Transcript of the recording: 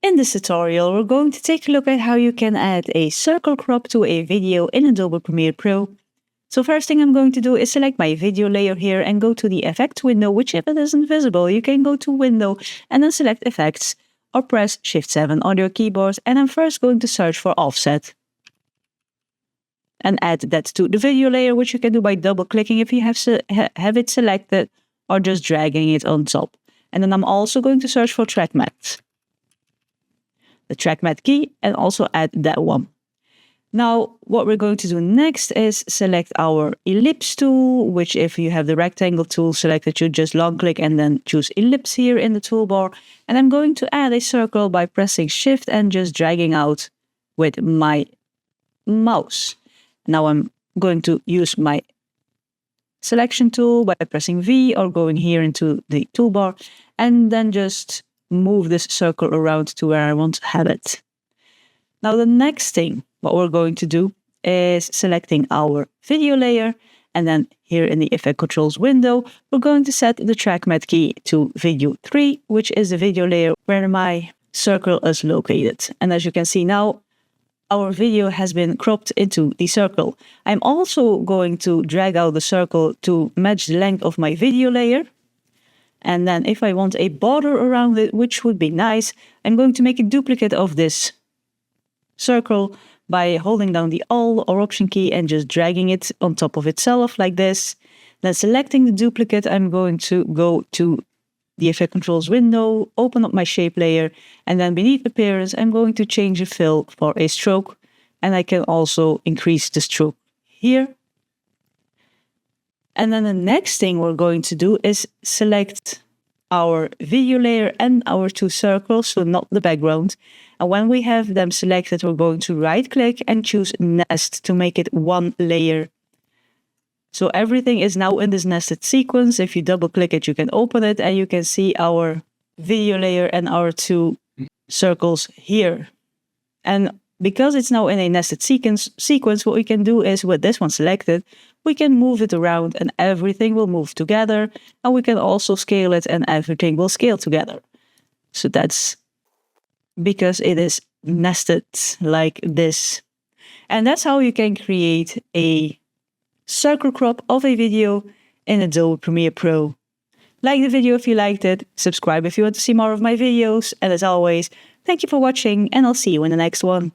In this tutorial, we're going to take a look at how you can add a circle crop to a video in Adobe Premiere Pro. So first thing I'm going to do is select my video layer here and go to the Effects window, which if it isn't visible, you can go to Window and then select Effects or press Shift-7 on your keyboard, and I'm first going to search for Offset. And add that to the video layer, which you can do by double-clicking if you have it selected or just dragging it on top. And then I'm also going to search for Track Matte. The Track Matte key, and also add that one. Now, what we're going to do next is select our Ellipse tool, which if you have the rectangle tool selected, you just long click and then choose Ellipse here in the toolbar. And I'm going to add a circle by pressing Shift and just dragging out with my mouse. Now I'm going to use my selection tool by pressing V or going here into the toolbar and then just move this circle around to where I want to have it. Now the next thing, what we're going to do is selecting our video layer, and then here in the Effect Controls window, we're going to set the Track Matte key to Video 3, which is the video layer where my circle is located. And as you can see now, our video has been cropped into the circle. I'm also going to drag out the circle to match the length of my video layer. And then if I want a border around it, which would be nice, I'm going to make a duplicate of this circle by holding down the Alt or Option key and just dragging it on top of itself like this. Then selecting the duplicate, I'm going to go to the Effect Controls window, open up my shape layer, and then beneath Appearance, I'm going to change the fill for a stroke. And I can also increase the stroke here. And then the next thing we're going to do is select our video layer and our two circles, so not the background. And when we have them selected, we're going to right click and choose Nest to make it one layer. So everything is now in this nested sequence. If you double click it, you can open it and you can see our video layer and our two circles here. And because it's now in a nested sequence, what we can do is with this one selected, we can move it around and everything will move together. And we can also scale it and everything will scale together. So that's because it is nested like this. And that's how you can create a circle crop of a video in Adobe Premiere Pro. Like the video if you liked it, subscribe if you want to see more of my videos, and as always, thank you for watching and I'll see you in the next one.